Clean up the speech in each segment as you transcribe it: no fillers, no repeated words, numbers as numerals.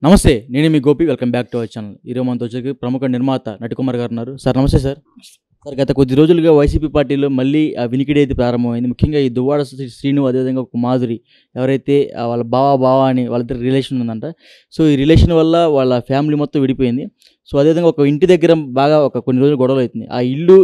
నమస్తే. నేను మీ Gopi. Welcome back to our channel. ఈరోజు మనతో వచ్చేసి ప్రముఖ నిర్మాత నటికుమార్ గారు ఉన్నారు. సార్ నమస్తే సార్. సార్ గత కొద్ది రోజులుగా వైసీపీ పార్టీలో మళ్ళీ వినికిడి అయితే ప్రారంభమైంది. ముఖ్యంగా ఈ దువ్వాడ శ్రీను అదేవిధంగా ఒక మాధురి ఎవరైతే వాళ్ళ బావ అని వాళ్ళిద్దరి రిలేషన్ ఉందంట. సో ఈ రిలేషన్ వల్ల వాళ్ళ ఫ్యామిలీ మొత్తం విడిపోయింది. సో అదేవిధంగా ఒక ఇంటి దగ్గర బాగా కొన్ని రోజులు గొడవలు అవుతుంది. ఆ ఇల్లు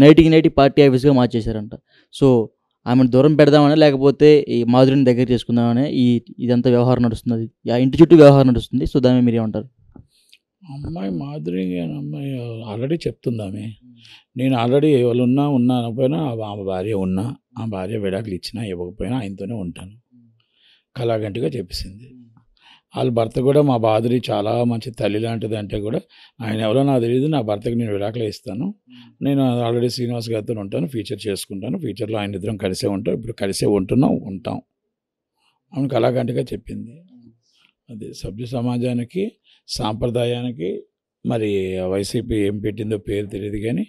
నైట్కి పార్టీ ఆఫీస్గా మార్చేశారంట. సో ఆమెను దూరం పెడదామని లేకపోతే ఈ మాధురిని దగ్గర చేసుకుందామని ఇదంతా వ్యవహారం నడుస్తుంది. ఆ ఇంటి చుట్టూ వ్యవహారం నడుస్తుంది. సో దాని మీరు ఏమంటారు? అమ్మాయి మాధురి అనే అమ్మాయి ఆల్రెడీ చెప్తుంది ఆమె. నేను ఆల్రెడీ ఎవరు ఉన్నా అనకపోయినా ఆమె భార్య ఉన్నా, ఆ భార్య విడాకులు ఇచ్చినా ఇవ్వకపోయినా ఆయనతోనే ఉంటాను కళాగంటిగా చెప్పేసింది. వాళ్ళ భర్త కూడా మా మాధురి చాలా మంచి తల్లి లాంటిది అంటే కూడా ఆయన ఎవరో నాకు తెలియదు, నా భర్తకి నేను విడాకులు ఇస్తాను, నేను ఆల్రెడీ శ్రీనివాస్ గారితో ఉంటాను, ఫ్యూచర్ చేసుకుంటాను, ఫ్యూచర్లో ఆయన ఇద్దరం కలిసే ఉంటాం, ఇప్పుడు కలిసే ఉంటాం ఆమె కళాగంటిగా చెప్పింది. అది సభ్య సమాజానికి సాంప్రదాయానికి మరి వైసీపీ ఏం పెట్టిందో పేరు తెలియదు, కానీ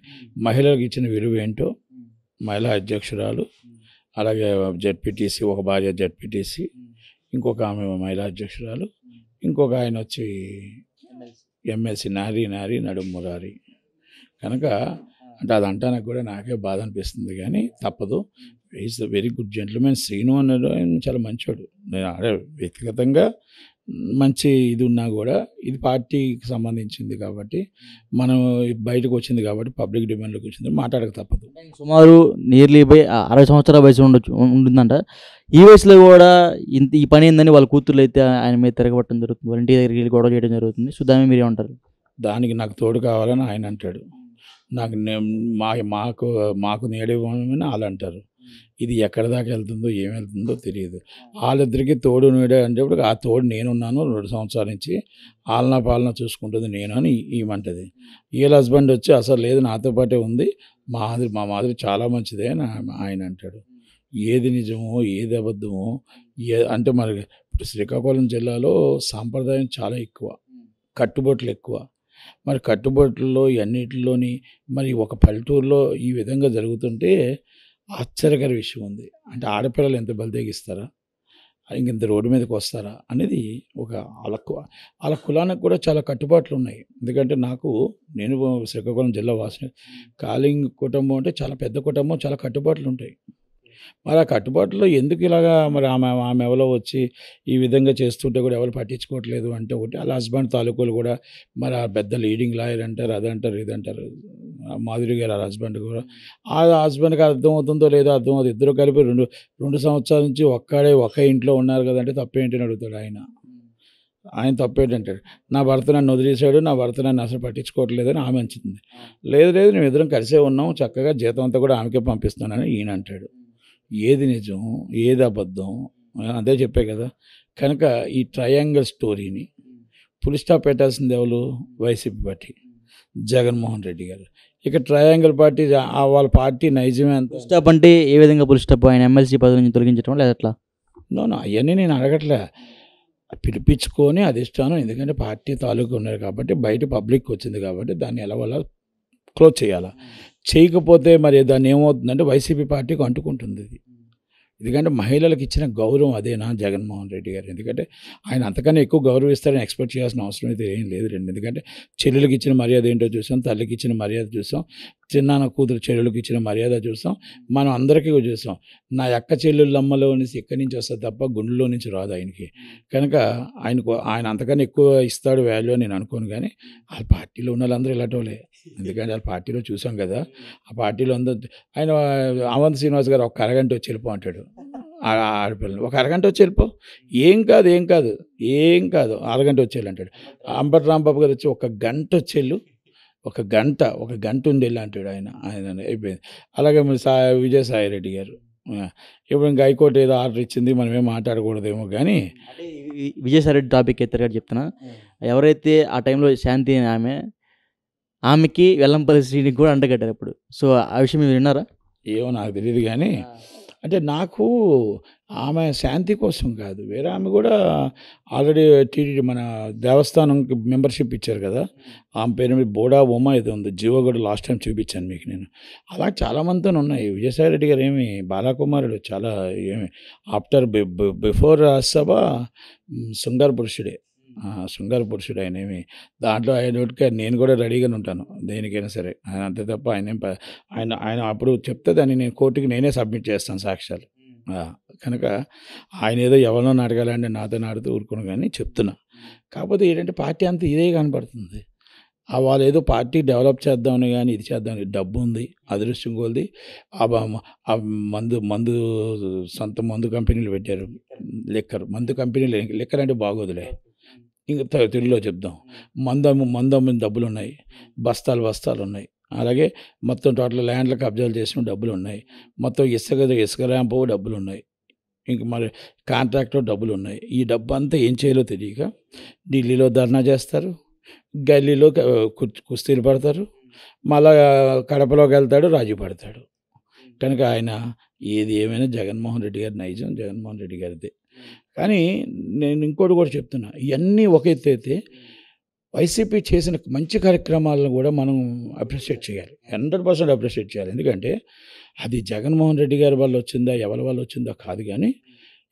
మహిళలకు ఇచ్చిన విలువ ఏంటో మహిళా అధ్యక్షురాలు, అలాగే జడ్పీటీసీ ఒక భార్య జడ్పీటీసీ, ఇంకొక ఆమె మహిళా అధ్యక్షురాలు, ఇంకొక ఆయన వచ్చి ఎమ్మెల్సీ నారీ నడుమురారి. కనుక అంటే అది అంటానికి కూడా నాకే బాధ అనిపిస్తుంది, కానీ తప్పదు. Is the very good gentlemen. Srinu అన్నాడు ఆయన చాలా మంచోడు. నేను వ్యక్తిగతంగా మంచి ఇది ఉన్నా కూడా ఇది పార్టీకి సంబంధించింది కాబట్టి మనం బయటకు వచ్చింది కాబట్టి పబ్లిక్ డిమాండ్లోకి వచ్చింది, మాట్లాడక తప్పదు. సుమారు నియర్లీ 60 సంవత్సరాల వయసు ఉంటుందంట. ఈ వయసులో కూడా ఈ పని ఏందని వాళ్ళ కూతుర్లు అయితే ఆయన మీద తిరగబట్టడం జరుగుతుంది, వాళ్ళ ఇంటి దగ్గరికి వెళ్ళి గొడవ చేయడం జరుగుతుంది. సో దాన్ని మీరు ఏమంటారు? దానికి నాకు తోడు కావాలని ఆయన అంటాడు, నాకు మాకు నేడివ్వమని వాళ్ళు అంటారు. ఇది ఎక్కడి దాకా వెళ్తుందో ఏం వెళ్తుందో తెలియదు. వాళ్ళిద్దరికీ తోడు నీడ అంటే ఆ తోడు నేనున్నాను 2 సంవత్సరాల నుంచి, ఆలనా పాలన చూసుకుంటుంది నేను అని ఈమంటది. వీళ్ళ హస్బెండ్ వచ్చి అసలు లేదు నాతో పాటే ఉంది, మా మాదిరి చాలా మంచిదే అని ఆయన అంటాడు. ఏది నిజమో ఏది అబద్ధమో అంటే మరి ఇప్పుడు శ్రీకాకుళం జిల్లాలో సాంప్రదాయం చాలా ఎక్కువ, కట్టుబాట్లు ఎక్కువ. మరి కట్టుబాట్లలో ఇవన్నిటిలోని మరి ఒక పల్లెటూరులో ఈ విధంగా జరుగుతుంటే ఆశ్చర్యకర విషయం ఉంది. అంటే ఆడపిల్లలు ఎంత బలితెగిస్తారా, ఇంత రోడ్డు మీదకి వస్తారా అనేది ఒక వాళ్ళ కులానికి కూడా చాలా కట్టుబాట్లు ఉన్నాయి. ఎందుకంటే నేను శ్రీకాకుళం జిల్లా వాసిని, కాళింగ్ కుటుంబం అంటే చాలా పెద్ద కుటుంబం, చాలా కట్టుబాట్లు ఉంటాయి. మరి ఆ కట్టుబాటులో ఎందుకు ఇలాగా మరి ఆమె ఎవరో వచ్చి ఈ విధంగా చేస్తుంటే కూడా ఎవరు పట్టించుకోవట్లేదు అంటే ఒకటి, వాళ్ళ హస్బెండ్ తాలూకులు కూడా మరి ఆ పెద్ద లీడింగ్ లాయర్ అంటారు, అదంటారు ఇదంటారు. మాధురి గారు వాళ్ళ హస్బెండ్ కూడా, ఆ హస్బెండ్కి అర్థమవుతుందో లేదో అర్థమవుతుంది, ఇద్దరు కలిపి రెండు సంవత్సరాల నుంచి ఒక్క ఇంట్లో ఉన్నారు కదంటే తప్పేంటని అడుగుతాడు ఆయన తప్పేంటంటాడు, నా భర్త నన్ను వదిలేశాడు, నా భర్త నన్ను అసలు పట్టించుకోవట్లేదని ఆమె అంచుతుంది. లేదు మేము ఇద్దరం కలిసే ఉన్నాం, చక్కగా జీతం అంతా కూడా ఆమెకే పంపిస్తున్నానని ఈయన అంటాడు. ఏది నిజం ఏది అబద్ధం అదే చెప్పే కదా. కనుక ఈ ట్రయాంగిల్ స్టోరీని ఫుల్ స్టాప్ పెట్టాల్సింది ఎవరు? వైసీపీ పార్టీ, జగన్మోహన్ రెడ్డి గారు. ఇక ట్రయాంగిల్ పార్టీ వాళ్ళ పార్టీ నైజమే అంత. ఫుల్ స్టాప్ అంటే ఏ విధంగా ఫుల్ స్టాప్? ఆయన ఎమ్మెల్సీ పదవి నుంచి తొలగించడం లేదా ఎట్లా? అవన్నీ నేను అడగట్లే, పిలిపించుకొని అధిష్టానం, ఎందుకంటే పార్టీ తాలూకు ఉన్నారు కాబట్టి బయట పబ్లిక్ వచ్చింది కాబట్టి దాన్ని ఎలా క్లోజ్ చేయాలా. చేయకపోతే మరి దాన్ని ఏమవుతుందంటే వైసీపీ పార్టీకి అంటుకుంటుంది ఇది. ఎందుకంటే మహిళలకు ఇచ్చిన గౌరవం అదేనా జగన్మోహన్ రెడ్డి గారు? ఎందుకంటే ఆయన అంతకన్నా ఎక్కువ గౌరవిస్తారని ఎక్స్పెక్ట్ చేయాల్సిన అవసరం అయితే ఏం లేదు రండి. ఎందుకంటే చెల్లెలకి ఇచ్చిన మర్యాద ఏంటో చూసాం, తల్లికి ఇచ్చిన మర్యాద చూసాం, చిన్నాన్న కూతురు చెల్లెలకి ఇచ్చిన మర్యాద చూసాం, మనం అందరికీ చూసాం. నా అక్క చెల్లెళ్ళమ్మలో నుంచి ఎక్కడి నుంచి వస్తుంది తప్ప గుండెలో నుంచి రాదు ఆయనకి. కనుక ఆయన అంతకన్నా ఎక్కువ ఇస్తాడు వాల్యూ అని నేను అనుకోను. కానీ వాళ్ళ పార్టీలో ఉన్న వాళ్ళందరూ ఇలాంటి, ఎందుకంటే వాళ్ళ పార్టీలో చూసాం కదా, ఆ పార్టీలో అందరూ ఆయన అవంత్ శ్రీనివాస్ గారు ఒక అరగంట వచ్చి వెళ్ళిపో అంటాడు ఆడపిల్లని, ఒక అరగంట వచ్చి వెళ్ళిపో, ఏం కాదు అరగంట వచ్చేళ్ళు అంటాడు. అంబటి రాంబాబు గారు వచ్చి ఒక గంట వచ్చేళ్ళు, ఒక గంట ఉండేళ్ళు అంటాడు ఆయన అయిపోయింది. అలాగే విజయసాయి రెడ్డి గారు ఇప్పుడు ఇంకా హైకోర్టు ఏదో ఆర్డర్ ఇచ్చింది, మనం ఏం మాట్లాడకూడదేమో. కానీ విజయసాయి రెడ్డి టాపిక్ ఎత్తారు చెప్తున్నా. ఎవరైతే ఆ టైంలో శాంతి అని ఆమెకి వెల్లంపల్లి శ్రీనికి కూడా అంటగట్టారు ఇప్పుడు. సో ఆ విషయం మీరు విన్నారా? ఏమో నాకు తెలియదు, కానీ అంటే నాకు ఆమె శాంతి కోసం కాదు, వేరే ఆమె కూడా ఆల్రెడీ టీటీడీ మన దేవస్థానంకి మెంబర్షిప్ ఇచ్చారు కదా, ఆమె పేరు మీద బోడా ఉమా ఏదో ఉంది, జీవో కూడా లాస్ట్ టైం చూపించాను మీకు నేను. అలా చాలామందితో ఉన్నాయి. విజయసాయి రెడ్డి గారు ఏమి బాలకుమారుడు, చాలా ఏమి ఆఫ్టర్ బిఫోర్ రాజ్యసభ శృంగార పురుషుడే. శృంగార పురుషుడు ఆయనేమి దాంట్లో ఆయన నేను కూడా రెడీగానే ఉంటాను దేనికైనా సరే. ఆయన అంతే తప్ప ఆయన అప్పుడు చెప్తే దాన్ని నేను కోర్టుకి నేనే సబ్మిట్ చేస్తాను సాక్ష్యాలు. కనుక ఆయన ఏదో ఎవరినో అడగాలంటే నాతో నాడుతూ ఊరుకుని కానీ చెప్తున్నా. కాకపోతే ఏంటంటే పార్టీ అంతా ఇదే కనపడుతుంది. వాళ్ళు ఏదో పార్టీ డెవలప్ చేద్దామని కానీ ఇది చేద్దామని డబ్బు ఉంది, అదృష్టం కొలది. ఆ మందు సొంత మందు కంపెనీలు పెట్టారు. మందు కంపెనీలు లిక్కర్ అంటే బాగోదులే, ఇంకా తెలుగులో చెప్దాం. మందు అమ్మిన డబ్బులు ఉన్నాయి, బస్తాలు ఉన్నాయి. అలాగే మొత్తం టోటల్ ల్యాండ్ల కబ్జాలు చేసిన డబ్బులు ఉన్నాయి. మొత్తం ఇసుక ర్యాంపు డబ్బులు ఉన్నాయి. ఇంక మరి కాంట్రాక్టర్ డబ్బులు ఉన్నాయి. ఈ డబ్బు అంతా ఏం చేయాలో తెలియక ఢిల్లీలో ధర్నా చేస్తారు, గల్లీలో కుస్తీలు పడతారు, మళ్ళా కడపలోకి వెళ్తాడు, రాజీ పడతాడు. కనుక ఆయన ఏది ఏమైనా జగన్మోహన్ రెడ్డి గారి నైజం జగన్మోహన్ రెడ్డి గారిదే. కానీ నేను ఇంకోటి కూడా చెప్తున్నా, ఇవన్నీ ఒక ఎత్తు అయితే వైసీపీ చేసిన మంచి కార్యక్రమాలను కూడా మనం అప్రిషియేట్ చేయాలి, 100% అప్రిషియేట్ చేయాలి. ఎందుకంటే అది జగన్మోహన్ రెడ్డి గారి వల్ల వచ్చిందా ఎవరి వల్ల వచ్చిందో కాదు, కానీ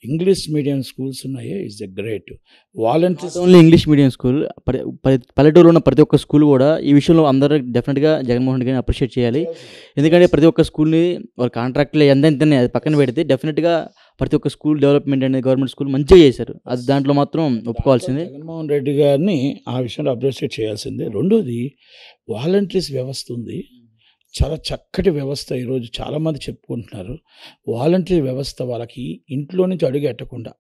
ఇంగ్లీష్ మీడియం స్కూల్స్ ఉన్నాయి, it's a great volunteers. Only English medium school, పల్లెటూరులో ఉన్న ప్రతి ఒక్క స్కూల్ కూడా ఈ విషయంలో అందరూ డెఫినెట్గా జగన్మోహన్ రెడ్డి గారిని అప్రిషియేట్ చేయాలి. ఎందుకంటే ప్రతి ఒక్క స్కూల్ని వాళ్ళ కాంట్రాక్ట్లో ఎంతనే అది పక్కన పెడితే డెఫినెట్గా ప్రతి ఒక్క స్కూల్ డెవలప్మెంట్ అనేది గవర్నమెంట్ స్కూల్ మంచిగా చేశారు. అది దాంట్లో మాత్రం ఒప్పుకోవాల్సిందే. జగన్మోహన్ రెడ్డి గారిని ఆ విషయంలో అప్రిషియేట్ చేయాల్సిందే. రెండోది వాలంటీర్స్ వ్యవస్థ ఉంది, చాలా చక్కటి వ్యవస్థ. ఈరోజు చాలామంది చెప్పుకుంటున్నారు వాలంటీర్ వ్యవస్థ. వాళ్ళకి ఇంట్లో నుంచి అడుగు ఎట్టకుండా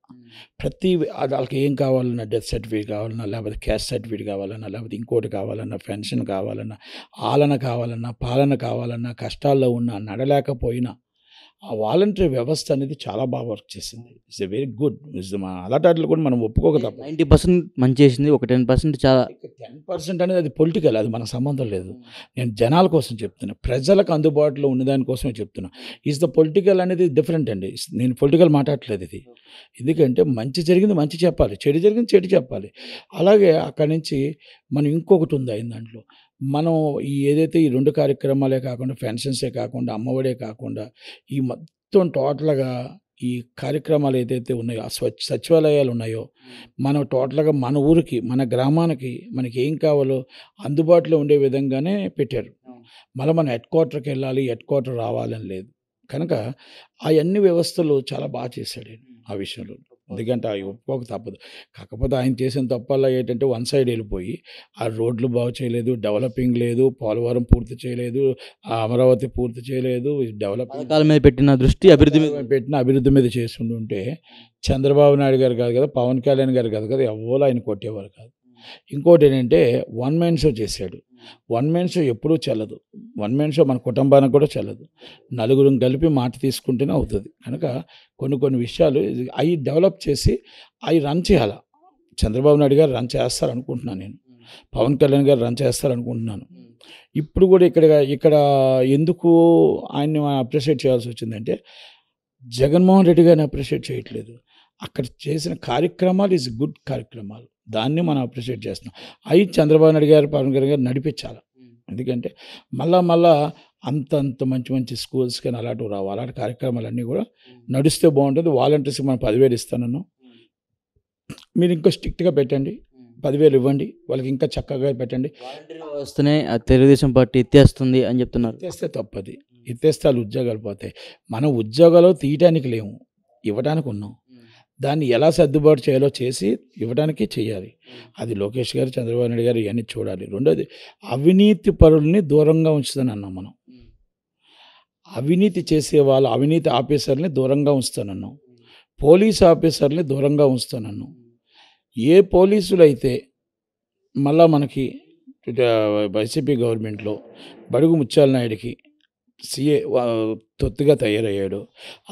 వాళ్ళకి ఏం కావాలన్నా, డెత్ సర్టిఫికేట్ కావాలన్నా, లేకపోతే క్యాస్ట్ సర్టిఫికేట్ కావాలన్నా, లేకపోతే ఇంకోటి కావాలన్నా, పెన్షన్ కావాలన్నా, ఆలన కావాలన్నా, పాలన కావాలన్నా, కష్టాల్లో ఉన్నా, నడలేకపోయినా ఆ వాలంటీర్ వ్యవస్థ అనేది చాలా బాగా వర్క్ చేసింది. It's a very good. అలాంటి కూడా మనం ఒప్పుకోక తప్ప. 90% మంచి చేసింది, ఒక 10% చాలా. 10% అనేది అది పొలిటికల్, అది మనకు సంబంధం లేదు. నేను జనాల కోసం చెప్తున్నా, ప్రజలకు అందుబాటులో ఉన్నదానికోసమే చెప్తున్నా. ఈజ్ ద పొలిటికల్ అనేది డిఫరెంట్ అండి. నేను పొలిటికల్ మాట్లాడట్లేదు ఇది. ఎందుకంటే మంచి జరిగింది మంచి చెప్పాలి, చెడు జరిగింది చెడు చెప్పాలి. అలాగే అక్కడి నుంచి మనం ఇంకొకటి ఉంది అయిన దాంట్లో, మనం ఏదైతే ఈ 2 కార్యక్రమాలే కాకుండా, పెన్షన్సే కాకుండా, అమ్మఒడే కాకుండా, ఈ మొత్తం టోటల్గా ఈ కార్యక్రమాలు ఏదైతే ఉన్నాయో, ఆ సచివాలయాలు ఉన్నాయో, మనం టోటల్గా మన ఊరికి, మన గ్రామానికి మనకి ఏం కావాలో అందుబాటులో ఉండే విధంగానే పెట్టారు. మళ్ళీ మనం హెడ్ క్వార్టర్కి వెళ్ళాలి, హెడ్ క్వార్టర్ రావాలని లేదు. కనుక అవన్నీ వ్యవస్థలు చాలా బాగా చేశాడు ఆ విషయంలో. ఎందుకంటే అవి ఒప్పుకోక తప్పదు. కాకపోతే ఆయన చేసిన తప్పల్లా ఏంటంటే వన్ సైడ్ వెళ్ళిపోయి ఆ రోడ్లు బాగు చేయలేదు, డెవలపింగ్ లేదు, పోలవరం పూర్తి చేయలేదు, అమరావతి పూర్తి చేయలేదు. పథకాల మీద పెట్టిన దృష్టి అభివృద్ధి మీద చేసి ఉంటే చంద్రబాబు నాయుడు గారు కాదు కదా, పవన్ కళ్యాణ్ గారు కాదు కదా, ఎవరో ఆయన కొట్టేవారు కాదు. ఇంకోటి ఏంటంటే వన్ మ్యాన్ షో చేశాడు. వన్ మ్యాన్ షో ఎప్పుడూ చెల్లదు. వన్ మ్యాన్ షో మన కుటుంబానికి కూడా చెల్లదు. నలుగురు కలిపి మాట తీసుకుంటేనే అవుతుంది. కనుక కొన్ని విషయాలు అవి డెవలప్ చేసి అవి రన్ చేయాలి. చంద్రబాబు నాయుడు గారు రన్ చేస్తారనుకుంటున్నాను నేను, పవన్ కళ్యాణ్ గారు రన్ చేస్తారనుకుంటున్నాను. ఇప్పుడు కూడా ఇక్కడ ఎందుకు ఆయన్ని అప్రిషియేట్ చేయాల్సి వచ్చిందంటే, జగన్మోహన్ రెడ్డి గారిని అప్రిషియేట్ చేయట్లేదు. అక్కడ చేసిన కార్యక్రమాలు ఈజ్ గుడ్ కార్యక్రమాలు, దాన్ని మనం అప్రిషియేట్ చేస్తున్నాం. అవి చంద్రబాబు నాయుడు గారు, పవన్ కళ్యాణ్ గారు నడిపించాలి. ఎందుకంటే మళ్ళా అంత మంచి స్కూల్స్ కానీ అలాంటివి రావు. అలాంటి కార్యక్రమాలన్నీ కూడా నడిస్తే బాగుంటుంది. వాలంటీర్స్కి మనం 10,000 ఇస్తానన్నాం, మీరు ఇంకా స్ట్రిక్ట్గా పెట్టండి, 10,000 ఇవ్వండి, వాళ్ళకి ఇంకా చక్కగా పెట్టండి. వస్తేనే తెలుగుదేశం పార్టీ ఎత్తేస్తుంది అని చెప్తున్నారు. ఎత్తేస్తే తప్పది, ఎత్తేస్తే వాళ్ళు ఉద్యోగాలు పోతాయి. మనం ఉద్యోగాలు తీయటానికి లేవు, ఇవ్వడానికి ఉన్నాం. దాన్ని ఎలా సర్దుబాటు చేయాలో చేసి ఇవ్వడానికి చేయాలి. అది లోకేష్ గారు, చంద్రబాబు నాయుడు గారు ఇవన్నీ చూడాలి. రెండోది అవినీతి పరుల్ని దూరంగా ఉంచుతాను అన్నాం మనం. అవినీతి చేసే వాళ్ళు, అవినీతి ఆఫీసర్ని దూరంగా ఉంచుతానన్నాం. పోలీసు ఆఫీసర్ని దూరంగా ఉంచుతానన్నాం. ఏ పోలీసులు అయితే మళ్ళా మనకి వైసీపీ గవర్నమెంట్లో బడుగు ముత్యాల నాయుడికి సీఏ తొత్తుగా తయారయ్యాడు.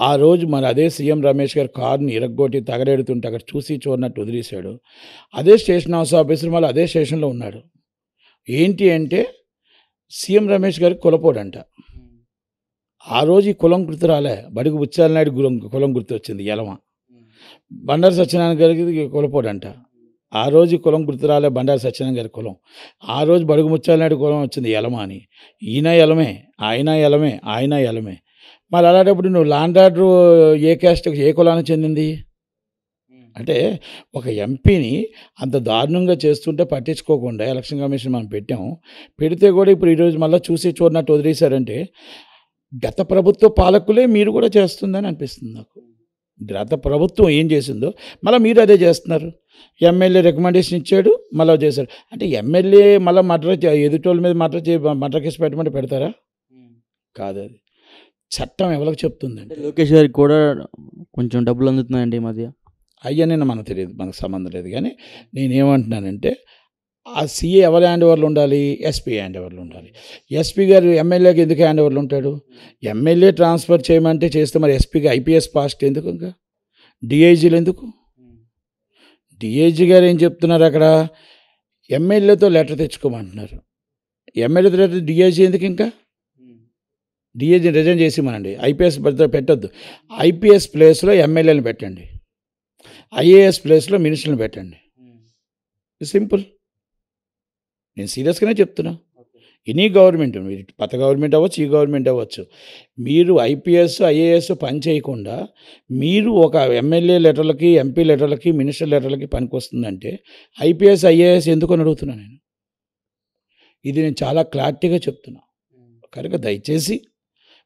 ఆ రోజు మరి అదే సీఎం రమేష్ గారు కారుని ఇరగ్గొట్టి తగలెడుతుంటే అక్కడ చూసి చూడనట్టు వదిలేశాడు. అదే స్టేషన్ హౌస్ ఆఫీసర్ మళ్ళీ అదే స్టేషన్లో ఉన్నాడు. ఏంటి అంటే సీఎం రమేష్ గారికి కులపోడంట. ఆ రోజు ఈ కులం గుర్తు రాలే, బడుగు ముత్యాల నాయుడు కులం గుర్తు వచ్చింది, ఎలమ. బండారు సత్యనారాయణ గారికి కులపోడంట. ఆ రోజు కులం గుర్తు రాలే, బండారు సత్యనారాయణ గారి కులం. ఆ రోజు బడుగు ముత్యాల నాయుడు కులం వచ్చింది, ఎలమ అని. ఈయన ఎలమే, ఆయన ఎలమే. మరి అలాంటప్పుడు నువ్వు లాండ్ ఆర్డర్ ఏ క్యాస్ట్, ఏ కులానికి చెందింది అంటే ఒక ఎంపీని అంత దారుణంగా చేస్తుంటే పట్టించుకోకుండా ఎలక్షన్ కమిషన్ మనం పెట్టాము. పెడితే కూడా ఇప్పుడు ఈరోజు మళ్ళీ చూసి చూడనట్టు వదిలేశారంటే గత ప్రభుత్వ పాలకులే మీరు కూడా చేస్తుందని అనిపిస్తుంది నాకు. గత ప్రభుత్వం ఏం చేసిందో మళ్ళీ మీరు అదే చేస్తున్నారు. ఎమ్మెల్యే రికమెండేషన్ ఇచ్చాడు, మళ్ళీ చేశాడు. అంటే ఎమ్మెల్యే మళ్ళీ ఎదుటోళ్ళ మీద మర్డర్ కేసు పెట్టమంటే పెడతారా? కాదు. అది చట్టం ఎవరికి చెప్తుందండి? లోకేష్ గారికి కూడా కొంచెం డబ్బులు అందుతున్నాయండి ఈ మధ్య. అయ్యని మనకు తెలియదు, మనకు సంబంధం లేదు. కానీ నేనేమంటున్నానంటే ఆ సీఏ ఎవరి హ్యాండ్ ఓవర్లు ఉండాలి? ఎస్పీ హ్యాండ్ ఓవర్లు ఉండాలి. ఎస్పీ గారు ఎమ్మెల్యేకి ఎందుకు హ్యాండ్ ఓవర్లు ఉంటాడు? ఎమ్మెల్యే ట్రాన్స్ఫర్ చేయమంటే చేస్తే మరి ఎస్పీకి ఐపీఎస్ పాస్ట్ ఎందుకు? ఇంకా డిఐజీలు ఎందుకు? డిఐజీ గారు ఏం చెప్తున్నారు అక్కడ? ఎమ్మెల్యేతో లెటర్ తెచ్చుకోమంటున్నారు. ఎమ్మెల్యేతో లెటర్ డిఐజీ ఎందుకు? ఇంకా డిఐజీ రిజైన్ చేసి మనండి. ఐపీఎస్ పెట్టద్దు. ఐపీఎస్ ప్లేస్లో ఎమ్మెల్యేని పెట్టండి, ఐఏఎస్ ప్లేస్లో మినిస్టర్ని పెట్టండి. సింపుల్. నేను సీరియస్గానే చెప్తున్నా. ఎనీ గవర్నమెంట్, మీరు పాత గవర్నమెంట్ అవ్వచ్చు, ఈ గవర్నమెంట్ అవ్వచ్చు, మీరు ఐపీఎస్ ఐఏఎస్ పని చేయకుండా మీరు ఒక ఎమ్మెల్యే లెటర్లకి, ఎంపీ లెటర్లకి, మినిస్టర్ లెటర్లకి పనికి వస్తుందంటే ఐపీఎస్ ఐఏఎస్ ఎందుకు అని అడుగుతున్నాను నేను. ఇది నేను చాలా క్లారిటీగా చెప్తున్నా. కనుక దయచేసి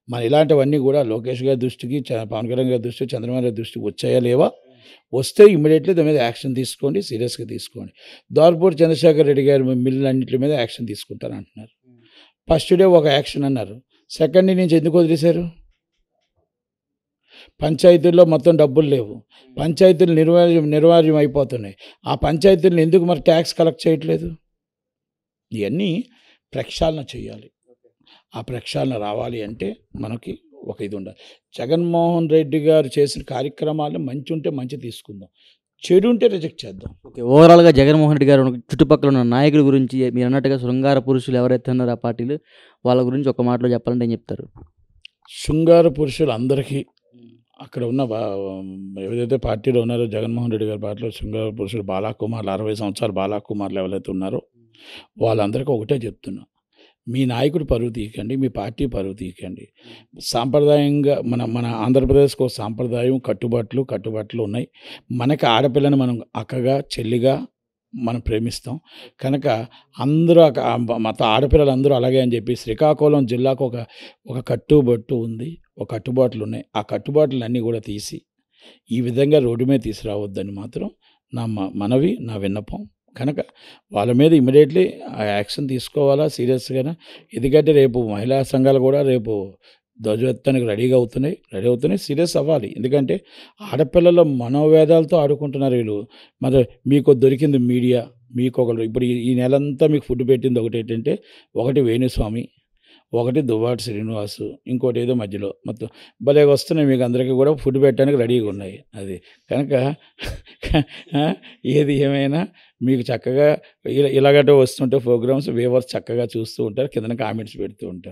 మన ఇలాంటివన్నీ కూడా లోకేష్ గారి దృష్టికి, పవన్ కళ్యాణ్ గారి దృష్టికి, చంద్రబాబు గారి దృష్టికి వచ్చాయా లేవా? వస్తే ఇమ్మీడియట్లీ దాని మీద యాక్షన్ తీసుకోండి, సీరియస్గా తీసుకోండి. దార్పూర్ చంద్రశేఖర్ రెడ్డి గారి మిల్లులన్నింటి మీద యాక్షన్ తీసుకుంటారు అంటున్నారు. ఫస్ట్ డే ఒక యాక్షన్ అన్నారు, సెకండ్ డే నుంచి ఎందుకు వదిలేశారు? పంచాయతీల్లో మొత్తం డబ్బులు లేవు, పంచాయతీలు నిర్వార్యం అయిపోతున్నాయి. ఆ పంచాయతీలను ఎందుకు మరి ట్యాక్స్ కలెక్ట్ చేయట్లేదు? ఇవన్నీ ప్రక్షాళన చేయాలి. ఆ ప్రక్షాళన రావాలి అంటే మనకి ఒక ఇది ఉండాలి. జగన్మోహన్ రెడ్డి గారు చేసిన కార్యక్రమాలు మంచి ఉంటే మంచి తీసుకుందాం, చెడు ఉంటే రిజెక్ట్ చేద్దాం. ఓకే, ఓవరాల్గా జగన్మోహన్ రెడ్డి గారు చుట్టుపక్కల ఉన్న నాయకుల గురించి మీరు అన్నట్టుగా శృంగార పురుషులు ఎవరైతే ఉన్నారో ఆ పార్టీలు, వాళ్ళ గురించి ఒక మాటలో చెప్పాలంటే ఏం చెప్తారు? శృంగార పురుషులు అందరికీ అక్కడ ఉన్న ఏదైతే పార్టీలో ఉన్నారో జగన్మోహన్ రెడ్డి గారి పార్టీలో శృంగార పురుషులు బాలాకుమార్లు, 60 సంవత్సరాలు బాలాకుమార్లు ఎవరైతే ఉన్నారో వాళ్ళందరికీ ఒకటే చెప్తున్నా, మీ నాయకుడు పరువు తీయకండి, మీ పార్టీ పరువు తీయకండి. సాంప్రదాయంగా మన ఆంధ్రప్రదేశ్కి ఒక సాంప్రదాయం, కట్టుబాట్లు ఉన్నాయి. మనకి ఆడపిల్లని మనం అక్కగా, చెల్లిగా మనం ప్రేమిస్తాం. కనుక అందరూ మొత్తం ఆడపిల్లలు అందరూ అలాగే అని చెప్పి శ్రీకాకుళం జిల్లాకు ఒక కట్టుబట్టు ఉంది, ఒక కట్టుబాట్లు ఉన్నాయి. ఆ కట్టుబాట్లన్నీ కూడా తీసి ఈ విధంగా రోడ్డు మీద తీసుకురావద్దని మాత్రం నా మనవి, నా విన్నపం. కనుక వాళ్ళ మీద ఇమ్మీడియట్లీ ఆ యాక్షన్ తీసుకోవాలా సీరియస్గానే. ఎందుకంటే రేపు మహిళా సంఘాలు కూడా రేపు ధ్వజెత్తానికి రెడీ అవుతున్నాయి, సీరియస్ అవ్వాలి. ఎందుకంటే ఆడపిల్లల మనోవేదాలతో ఆడుకుంటున్నారు వీళ్ళు. మరి మీకు దొరికింది మీడియా, మీకు ఒకరు ఇప్పుడు ఈ నెలంతా మీకు ఫుడ్ పెట్టింది ఒకటి ఏంటంటే, ఒకటి వేణుస్వామి, ఒకటి దువ్వాటి శ్రీనివాసు, ఇంకోటి ఏదో మధ్యలో మొత్తం భలే వస్తున్నాయి. మీకు అందరికీ కూడా ఫుడ్ పెట్టడానికి రెడీగా ఉన్నాయి. అది కనుక ఏది ఏమైనా మీకు చక్కగా ఇలాగటో వస్తుంటే ప్రోగ్రామ్స్ వ్యూవర్స్ చక్కగా చూస్తూ ఉంటారు, కింద కామెంట్స్ పెడుతూ ఉంటారు.